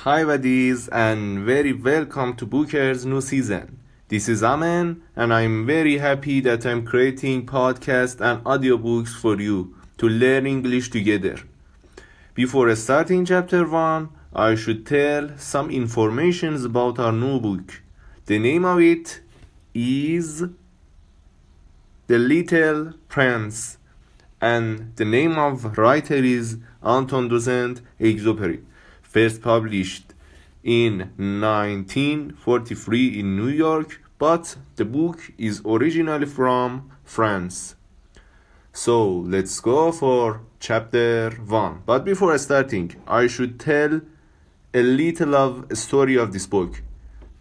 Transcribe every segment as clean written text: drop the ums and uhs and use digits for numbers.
Hi buddies and very welcome to Booker's new season. This is Amen and I'm very happy that I'm creating podcasts and audiobooks for you to learn English together. Before starting chapter 1, I should tell some information about our new book. The name of it is The Little Prince and the name of writer is Anton de Saint-Exupéry. First published in 1943 in New York, but the book is originally from France. So let's go for chapter 1. But before starting, I should tell a little of a story of this book.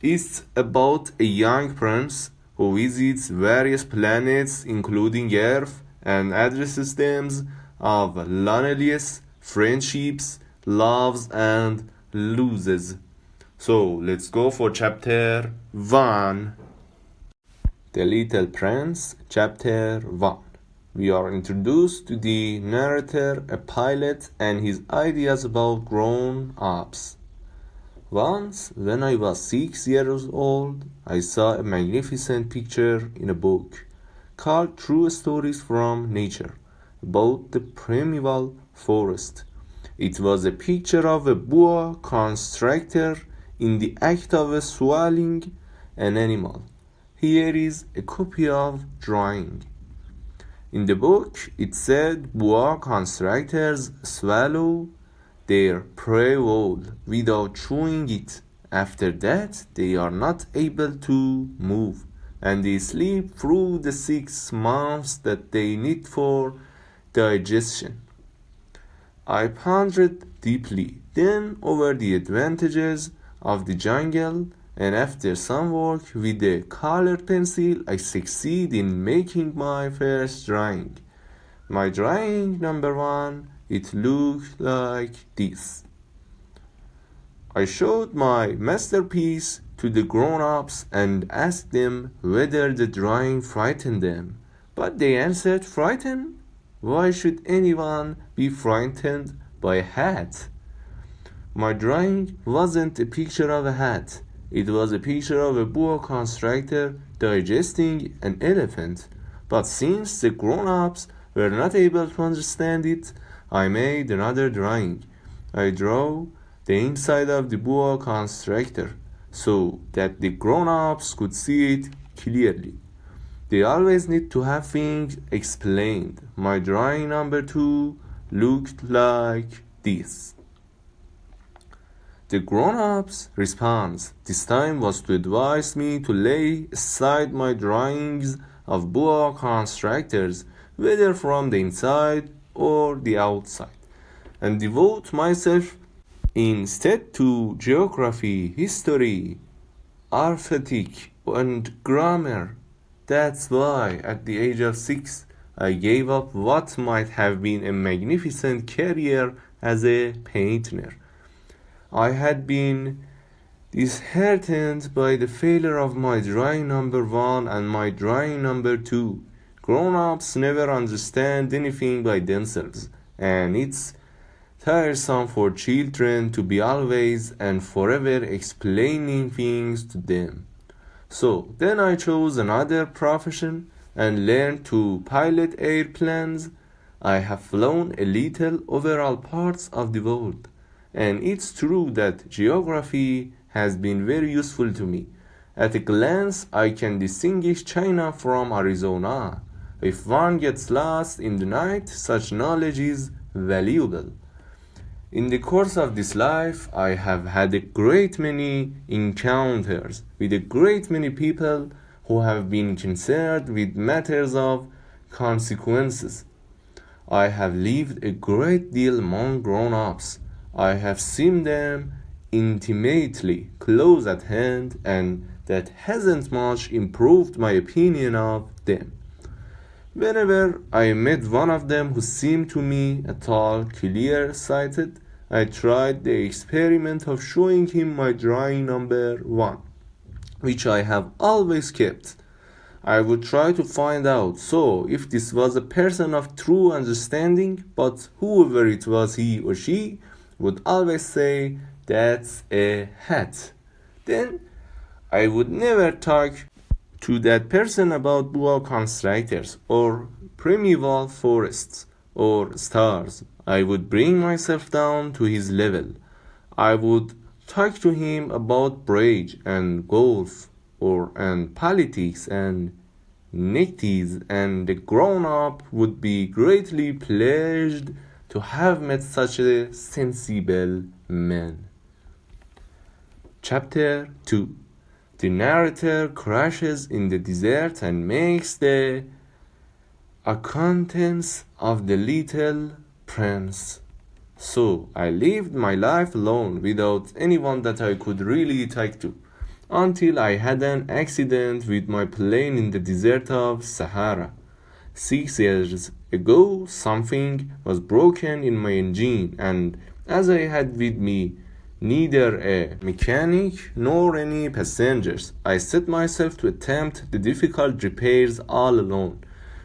It's about a young prince who visits various planets including Earth and addresses them of loneliness, friendships, loves and loses. So let's go for chapter 1. The Little Prince, chapter 1. We are introduced to the narrator, a pilot, and his ideas about grown-ups. Once, when I was 6 years old, I saw a magnificent picture in a book called True Stories from Nature about the primeval forest. It was a picture of a boa constrictor in the act of swallowing an animal. Here is a copy of drawing. In the book, it said boa constrictors swallow their prey whole without chewing it. After that, they are not able to move, and they sleep through the 6 months that they need for digestion. I pondered deeply then over the advantages of the jungle, and after some work with a colored pencil, I succeed in making my first drawing. My drawing number 1, it looked like this. I showed my masterpiece to the grown-ups and asked them whether the drawing frightened them. But they answered, "Frightened? Why should anyone be frightened by a hat?" My drawing wasn't a picture of a hat. It was a picture of a boa constrictor digesting an elephant. But since the grown-ups were not able to understand it, I made another drawing. I drew the inside of the boa constrictor so that the grown-ups could see it clearly. They always need to have things explained. My drawing number 2 looked like this. The grown-ups' response this time was to advise me to lay aside my drawings of boa constrictors, whether from the inside or the outside, and devote myself instead to geography, history, arithmetic, and grammar. That's why, at the age of 6, I gave up what might have been a magnificent career as a painter. I had been disheartened by the failure of my drawing number 1 and my drawing number 2. Grown-ups never understand anything by themselves, and it's tiresome for children to be always and forever explaining things to them. So then I chose another profession and learned to pilot airplanes. I have flown a little over all parts of the world, and it's true that geography has been very useful to me. At a glance, I can distinguish China from Arizona. If one gets lost in the night, such knowledge is valuable. In the course of this life, I have had a great many encounters with a great many people who have been concerned with matters of consequences. I have lived a great deal among grown-ups. I have seen them intimately, close at hand, and that hasn't much improved my opinion of them. Whenever I met one of them who seemed to me at all clear-sighted, I tried the experiment of showing him my drawing number 1, which I have always kept. I would try to find out if this was a person of true understanding, but whoever it was, he or she would always say that's a hat. Then I would never talk to that person about boa constrictors or primeval forests or stars. I would bring myself down to his level. I would talk to him about bridge and golf and politics and nighties, and the grown-up would be greatly pleased to have met such a sensible man. Chapter 2. The narrator crashes in the desert and makes the acquaintance of the little prince. So I lived my life alone without anyone that I could really talk to, until I had an accident with my plane in the desert of Sahara. 6 years ago, something was broken in my engine, and as I had with me neither a mechanic nor any passengers, I set myself to attempt the difficult repairs all alone.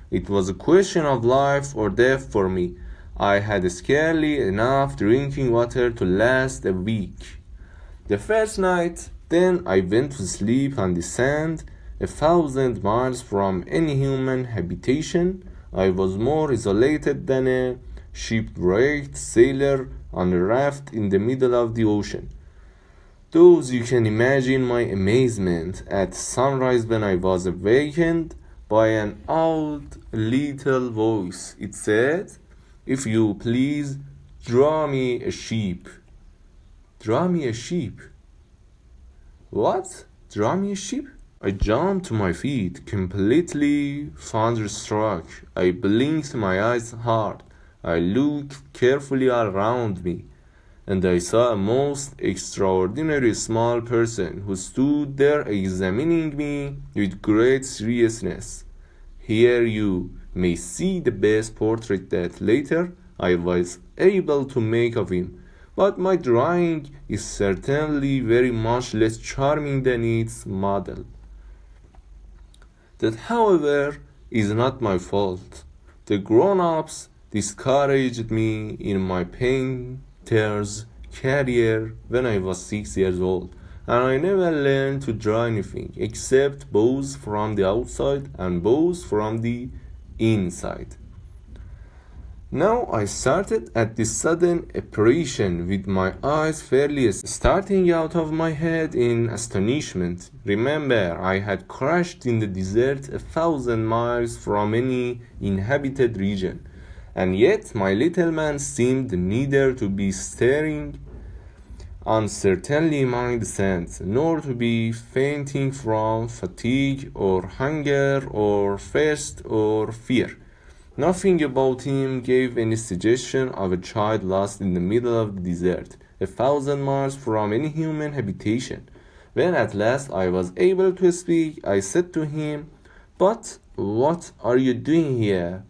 It was a question of life or death for me. I had scarcely enough drinking water to last a week. The first night, then, I went to sleep on the sand, 1,000 miles from any human habitation. I was more isolated than a shipwrecked sailor on a raft in the middle of the ocean. Thus you can imagine my amazement at sunrise when I was awakened by an odd little voice. It said, "If you please, draw me a sheep." Draw me a sheep? What? Draw me a sheep? I jumped to my feet, completely thunderstruck. I blinked my eyes hard. I looked carefully around me, and I saw a most extraordinary small person who stood there examining me with great seriousness. Here you may see the best portrait that later I was able to make of him, but my drawing is certainly very much less charming than its model. That, however, is not my fault. The grown-ups discouraged me in my painter's career when I was 6 years old, and I never learned to draw anything except bows from the outside and bows from the inside. Now I started at this sudden apparition with my eyes fairly starting out of my head in astonishment. Remember, I had crashed in the desert 1,000 miles from any inhabited region, and yet my little man seemed neither to be staring uncertainly among the sands, nor to be fainting from fatigue or hunger or thirst or fear. Nothing about him gave any suggestion of a child lost in the middle of the desert, 1,000 miles from any human habitation. When at last I was able to speak, I said to him, "But what are you doing here?"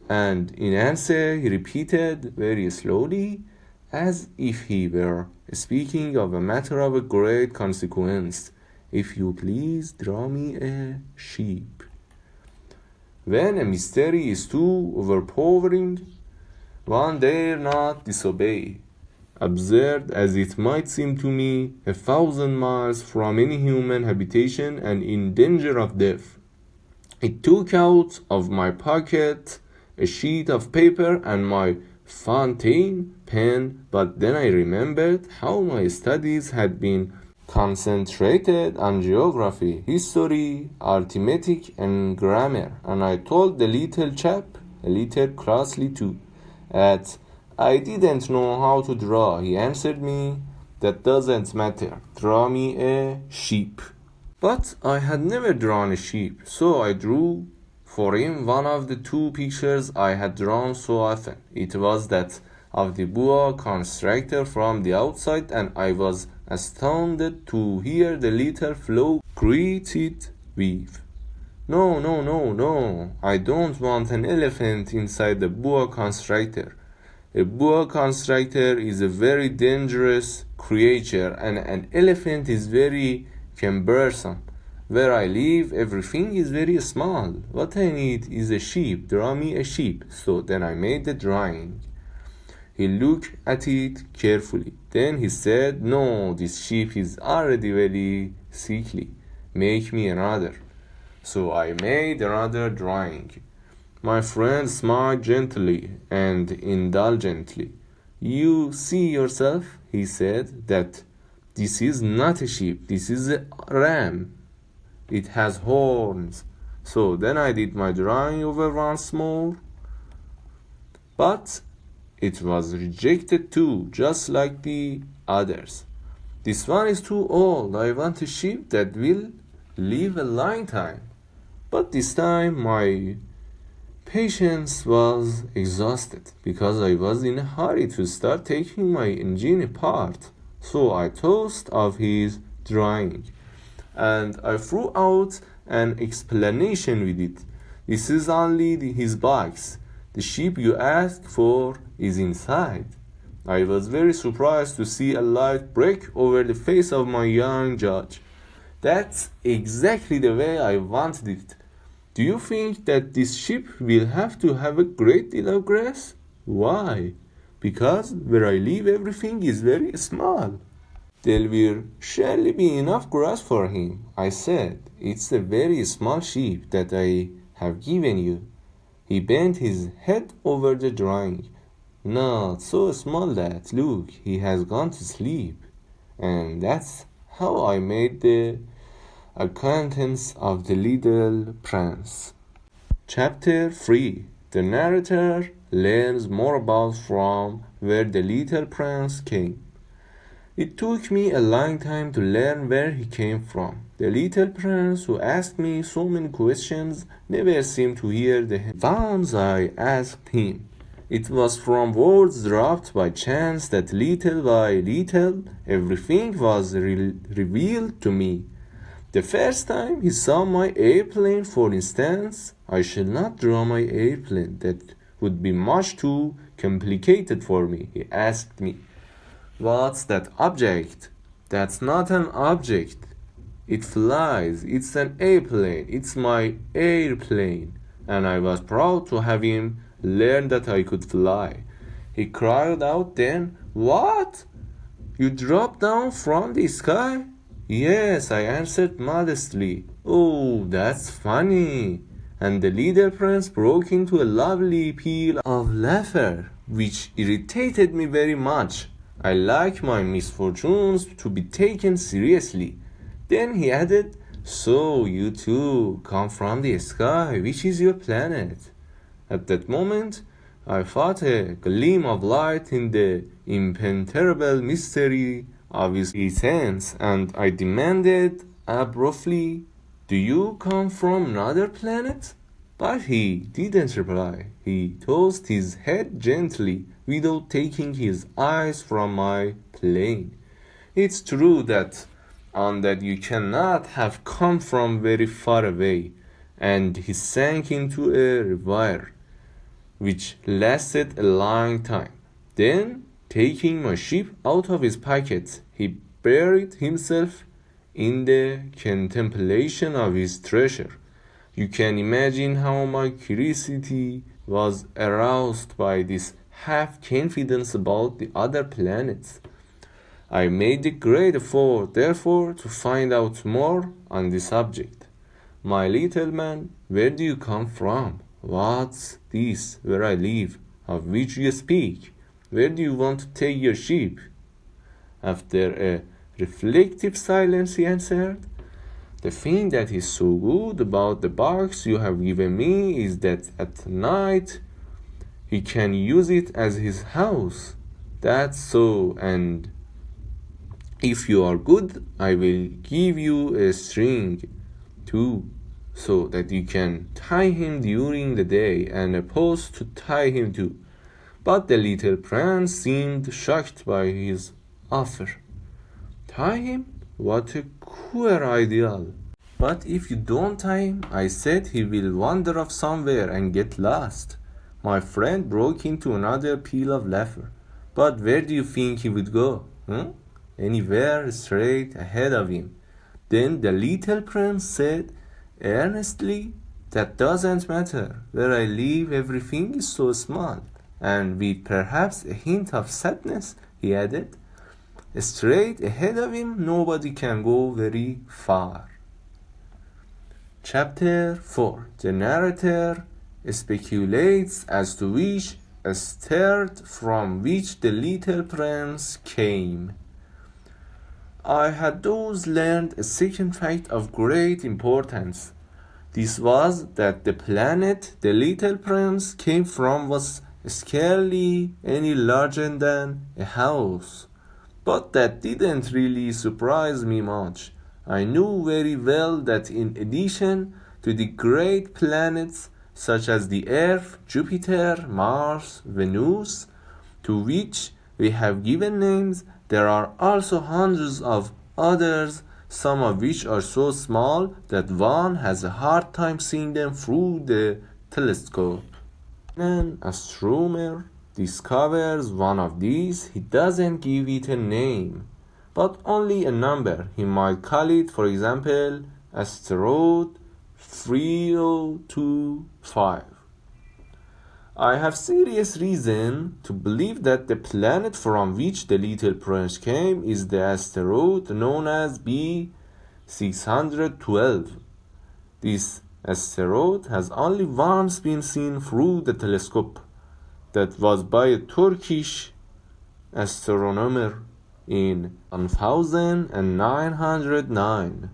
And in answer he repeated very slowly, as if he were speaking of a matter of a great consequence, "If you please, draw me a sheep." When a mystery is too overpowering, one dare not disobey. Absurd as it might seem to me, 1,000 miles from any human habitation and in danger of death, I took out of my pocket a sheet of paper and my fountain pen, but then I remembered how my studies had been concentrated on geography, history, arithmetic, and grammar, and I told the little chap, a little crossly too, that I didn't know how to draw. He answered me, "That doesn't matter. Draw me a sheep." But I had never drawn a sheep, so I drew for him one of the two pictures I had drawn so often. It was that of the boa constrictor from the outside, and I was astounded to hear the little flow greet it with, "No, no, no, no, I don't want an elephant inside the boa constrictor. A boa constrictor is a very dangerous creature, and an elephant is very cumbersome. Where I live, everything is very small. What I need is a sheep. Draw me a sheep." So then I made the drawing. He looked at it carefully. Then he said, "No, this sheep is already very sickly. Make me another." So I made another drawing. My friend smiled gently and indulgently. "You see yourself," he said, "that this is not a sheep, this is a ram. It has horns." So then I did my drawing over once more, but it was rejected too, just like the others. "This one is too old. I want a sheep that will live a long time." But this time my patience was exhausted because I was in a hurry to start taking my engine apart. So I tossed off his drawing and I threw out an explanation with it. "This is only his box. The sheep you asked for is inside." I was very surprised to see a light break over the face of my young judge. "That's exactly the way I wanted it. Do you think that this sheep will have to have a great deal of grass?" "Why?" "Because where I live everything is very small." "There will surely be enough grass for him," I said. "It's a very small sheep that I have given you." He bent his head over the drawing. "Not so small that, look, he has gone to sleep." And that's how I made the acquaintance of the little prince. Chapter 3. The narrator learns more about from where the little prince came. It took me a long time to learn where he came from. The little prince, who asked me so many questions, never seemed to hear the ones I asked him. It was from words dropped by chance that little by little everything was revealed to me. The first time he saw my airplane, for instance, "I shall not draw my airplane. That would be much too complicated for me," he asked me. "What's that object?" "That's not an object. It flies. It's an airplane. It's my airplane." And I was proud to have him learn that I could fly. He cried out then, "What? You dropped down from the sky?" "Yes," I answered modestly. "Oh, that's funny." And the little prince broke into a lovely peal of laughter, which irritated me very much. I like my misfortunes to be taken seriously. Then he added, "So you too come from the sky. Which is your planet?" At that moment, I felt a gleam of light in the impenetrable mystery of his essence, and I demanded abruptly, "Do you come from another planet?" But he didn't reply. He tossed his head gently without taking his eyes from my plane. It's true that you cannot have come from very far away. And he sank into a reverie, which lasted a long time. Then, taking my sheep out of his pocket, he buried himself in the contemplation of his treasure. You can imagine how my curiosity was aroused by this half-confidence about the other planets. I made a great effort, therefore, to find out more on the subject. "My little man, where do you come from?" "What's this, where I live, of which you speak? Where do you want to take your sheep?" After a reflective silence, he answered, "The thing that is so good about the box you have given me is that at night he can use it as his house." "That's so, and if you are good, I will give you a string too, so that you can tie him during the day, and a post to tie him to." But the little prince seemed shocked by his offer. "Tie him? What a queer idea." "But if you don't tie him," I said, "he will wander off somewhere and get lost." My friend broke into another peal of laughter. "But where do you think he would go? Anywhere straight ahead of him." Then the little prince said earnestly, "That doesn't matter. Where I live, everything is so small. and with perhaps a hint of sadness, he added, straight ahead of him, nobody can go very far. Chapter 4. The narrator speculates as to which start from which the little prince came. I had thus learned a second fact of great importance. This was that the planet the little prince came from was scarcely any larger than a house. But that didn't really surprise me much. I knew very well that in addition to the great planets such as the Earth, Jupiter, Mars, Venus, to which we have given names, there are also hundreds of others, some of which are so small that one has a hard time seeing them through the telescope. When an astronomer discovers one of these, he doesn't give it a name, but only a number. He might call it, for example, asteroid 3025. I have serious reason to believe that the planet from which the little prince came is the asteroid known as B612. This asteroid has only once been seen through the telescope. That was by a Turkish astronomer in 1909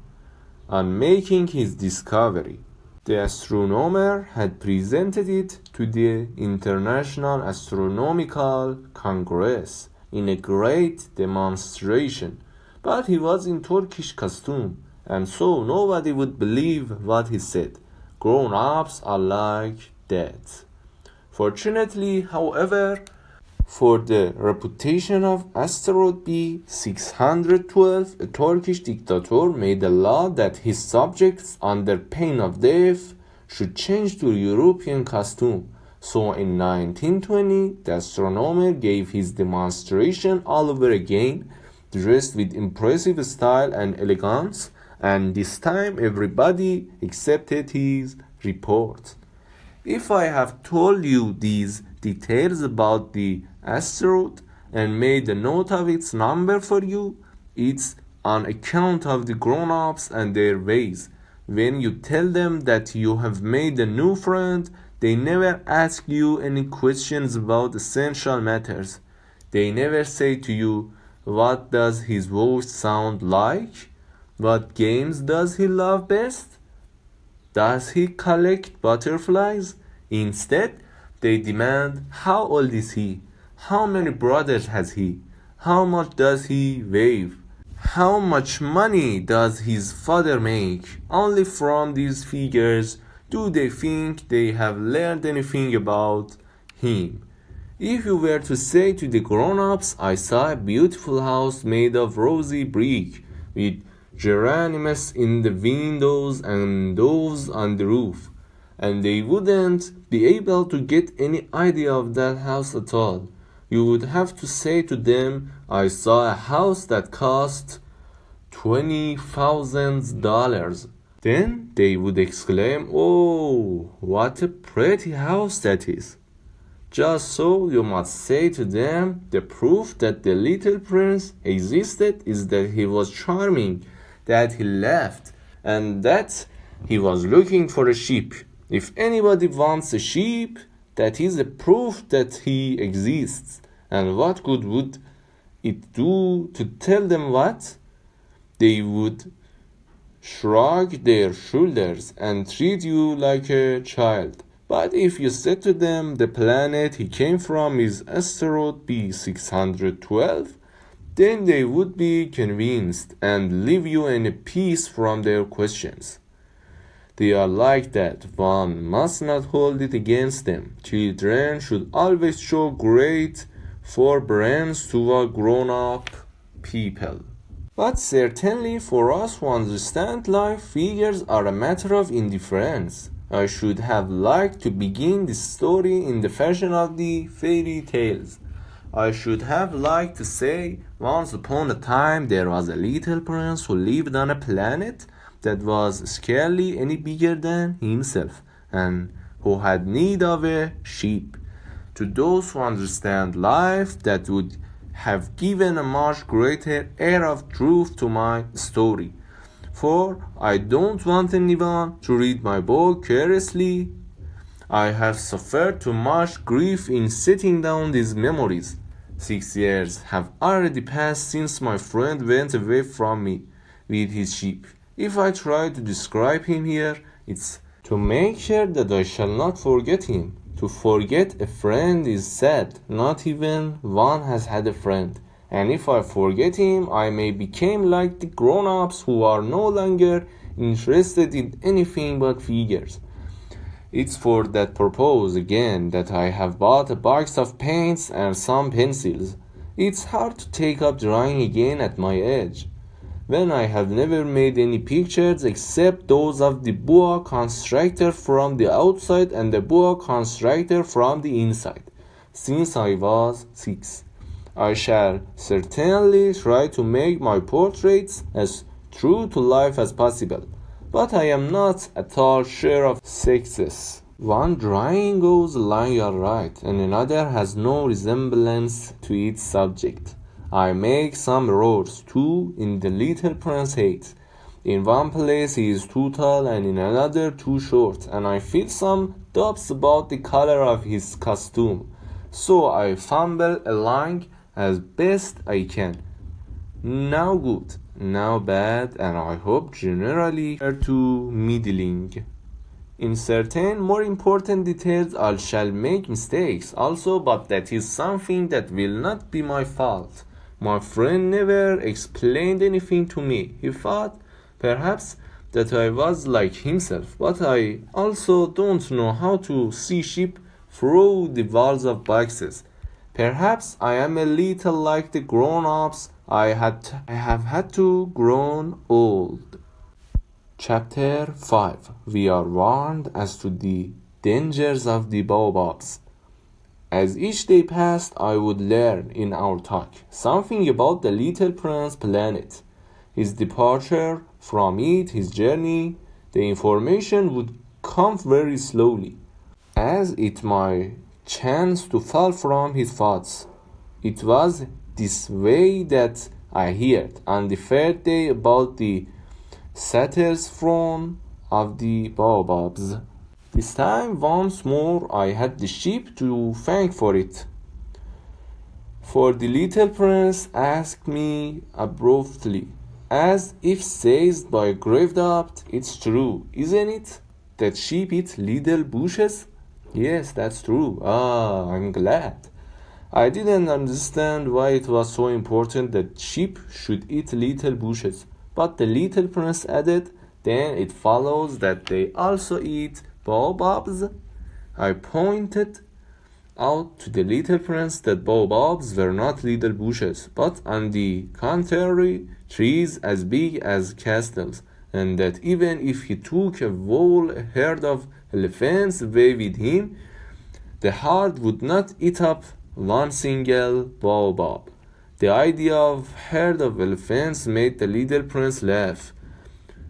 on making his discovery. The astronomer had presented it to the International Astronomical Congress in a great demonstration, but he was in Turkish costume, and so nobody would believe what he said. Grown-ups are like that. Fortunately, however, for the reputation of asteroid B612, a Turkish dictator made a law that his subjects, under pain of death, should change to European costume. So in 1920, the astronomer gave his demonstration all over again, dressed with impressive style and elegance, and this time everybody accepted his report. If I have told you these details about the asteroid and made a note of its number for you, it's on account of the grown-ups and their ways. When you tell them that you have made a new friend, they never ask you any questions about essential matters. They never say to you, what does his voice sound like? What games does he love best? Does he collect butterflies? Instead, they demand, how old is he? How many brothers has he? How much does he weigh? How much money does his father make? Only from these figures do they think they have learned anything about him. If you were to say to the grown-ups, I saw a beautiful house made of rosy brick with geraniums in the windows and doves on the roof, and they wouldn't be able to get any idea of that house at all. You would have to say to them, I saw a house that cost $20,000. Then they would exclaim, oh, what a pretty house that is. Just so you must say to them, the proof that the little prince existed is that he was charming, that he laughed, and that he was looking for a sheep. If anybody wants a sheep, that is a proof that he exists. And what good would it do to tell them what? They would shrug their shoulders and treat you like a child. But if you said to them the planet he came from is asteroid B612, then they would be convinced and leave you in peace from their questions. They are like that. One must not hold it against them. Children should always show great forbearance toward grown-up people. But certainly for us who understand life, figures are a matter of indifference. I should have liked to begin this story in the fashion of the fairy tales. I should have liked to say, once upon a time there was a little prince who lived on a planet that was scarcely any bigger than himself, and who had need of a sheep. to those who understand life, that would have given a much greater air of truth to my story. For I don't want anyone to read my book carelessly. I have suffered too much grief in setting down these memories. 6 years have already passed since my friend went away from me with his sheep. If I try to describe him here, it's to make sure that I shall not forget him. To forget a friend is sad. Not even one has had a friend. And if I forget him, I may become like the grown-ups who are no longer interested in anything but figures. It's for that purpose, again, that I have bought a box of paints and some pencils. It's hard to take up drawing again at my age, when I have never made any pictures except those of the boa constrictor from the outside and the boa constrictor from the inside, since I was 6. I shall certainly try to make my portraits as true to life as possible, but I am not at all sure of success. One drawing goes along all right, and another has no resemblance to its subject. I make some errors too in The Little Prince Hates. In one place he is too tall and in another too short, and I feel some doubts about the color of his costume. So I fumble along as best I can. Now good, now bad, and I hope generally to middling. In certain more important details I shall make mistakes also, but that is something that will not be my fault. My friend never explained anything to me. He thought, perhaps, that I was like himself, but I also don't know how to see sheep through the walls of boxes. Perhaps I am a little like the grown-ups. I have had to grow old. Chapter 5. We are warned as to the dangers of the baobabs. As each day passed, I would learn in our talk something about the Little Prince planet, his departure from it, his journey. The information would come very slowly, as it might chance to fall from his thoughts. It was this way that I heard on the third day about the Satyr's throne of the baobabs. This time once more I had the sheep to thank for it. For the little prince asked me abruptly, as if seized by a grave doubt, "It's true, isn't it, that sheep eat little bushes?" "Yes, that's true." "Ah, I'm glad." I didn't understand why it was so important that sheep should eat little bushes, but the little prince added, "Then it follows that they also eat baobabs." I pointed out to the little prince that baobabs were not little bushes, but on the contrary, trees as big as castles, and that even if he took a whole herd of elephants away with him, the herd would not eat up one single baobab. The idea of herd of elephants made the little prince laugh.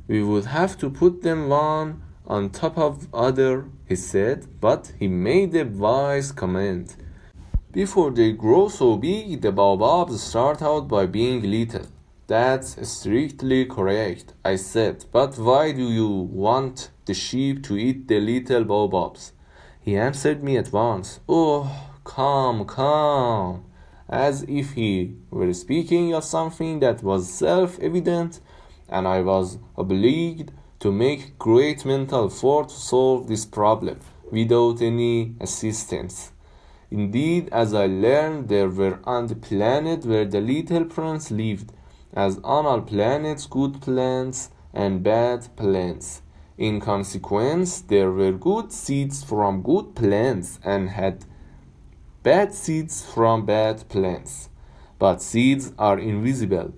"We would have to put them one on top of other," he said, but he made a wise comment. "Before they grow so big, the baobabs start out by being little." "That's strictly correct," I said, "but why do you want the sheep to eat the little baobabs?" He answered me at once, "Oh, come," as if he were speaking of something that was self-evident, and I was obliged to make great mental effort to solve this problem without any assistance. Indeed, as I learned, there were on the planet where the little prince lived, as on all planets, good plants and bad plants. In consequence, there were good seeds from good plants and had bad seeds from bad plants. But seeds are invisible.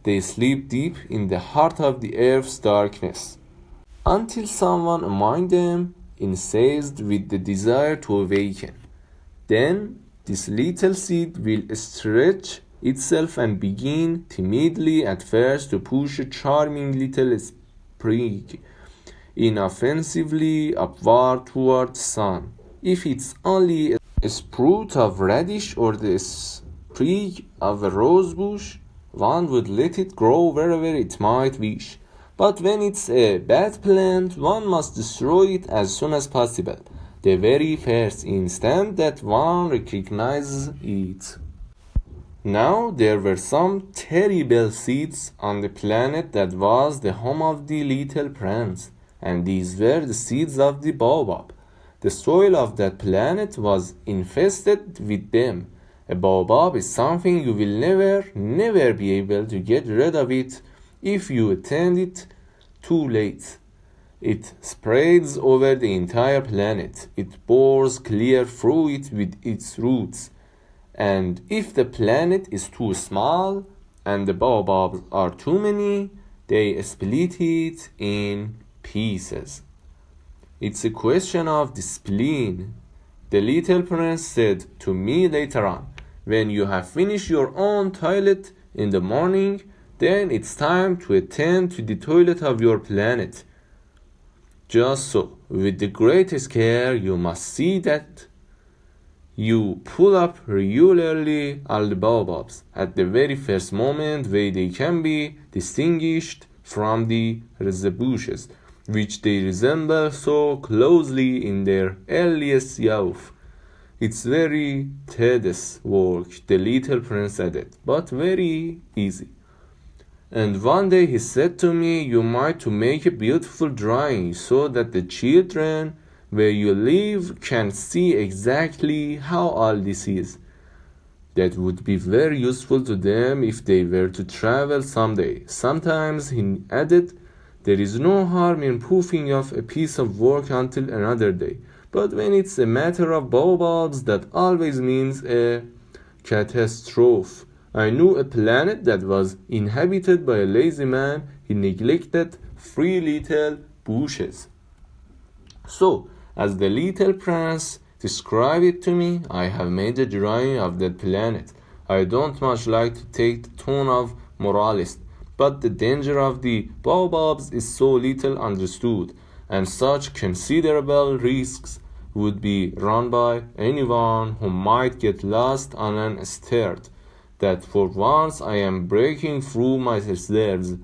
They sleep deep in the heart of the earth's darkness, until someone among them is seized with the desire to awaken. Then this little seed will stretch itself and begin timidly at first to push a charming little sprig inoffensively upward toward the sun. If it's only a sprout of radish or the sprig of a rose bush, one would let it grow wherever it might wish. But when it's a bad plant, one must destroy it as soon as possible, the very first instant that one recognizes it. Now there were some terrible seeds on the planet that was the home of the little prince, and these were the seeds of the baobab. The soil of that planet was infested with them. A baobab is something you will never be able to get rid of it if you attend it too late. It spreads over the entire planet. It bores clear through it with its roots. And if the planet is too small and the baobabs are too many, they split it in pieces. It's a question of discipline. The little prince said to me later on, when you have finished your own toilet in the morning, then it's time to attend to the toilet of your planet. Just so, with the greatest care, you must see that you pull up regularly all the baobabs at the very first moment where they can be distinguished from the bushes, which they resemble so closely in their earliest youth. It's very tedious work, the little prince added, but very easy. And one day he said to me, you might to make a beautiful drawing so that the children where you live can see exactly how all this is. That would be very useful to them if they were to travel someday. Sometimes, he added, there is no harm in putting off a piece of work until another day. But when it's a matter of baobabs, that always means a catastrophe. I knew a planet that was inhabited by a lazy man. He neglected 3 little bushes. So, as the little prince described it to me, I have made a drawing of that planet. I don't much like to take the tone of moralist, but the danger of the baobabs is so little understood, and such considerable risks would be run by anyone who might get lost unstirred, that for once I am breaking through my reserves.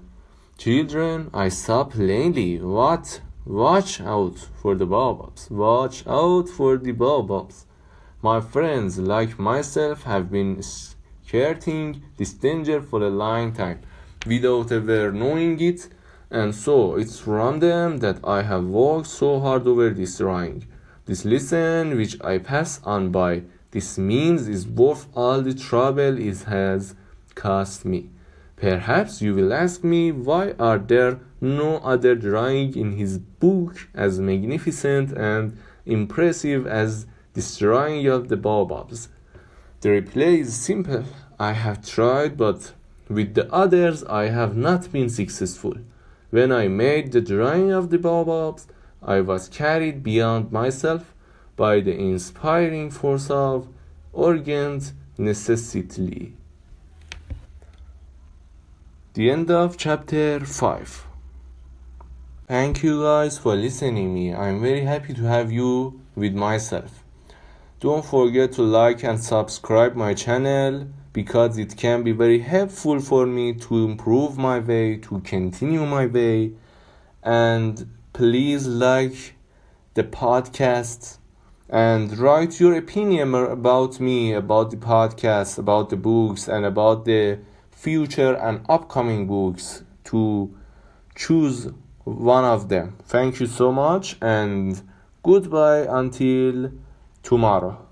Children, I saw plainly what. Watch out for the baobabs. Watch out for the baobabs. My friends, like myself, have been skirting this danger for a long time, without ever knowing it, and so it's from them that I have worked so hard over this drawing. This lesson which I pass on by this means is worth all the trouble it has cost me. Perhaps you will ask me, why are there no other drawing in his book as magnificent and impressive as this drawing of the baobabs? The reply is simple. I have tried, but with the others I have not been successful. When I made the drawing of the baobabs, I was carried beyond myself by the inspiring force of urgent necessity. The end of chapter 5. Thank you guys for listening me. I'm very happy to have you with myself. Don't forget to like and subscribe my channel because it can be very helpful for me to improve my way, to continue my way. And please like the podcast and write your opinion about me, about the podcast, about the books, and about the future and upcoming books, to choose one of them. Thank you so much, and goodbye until tomorrow.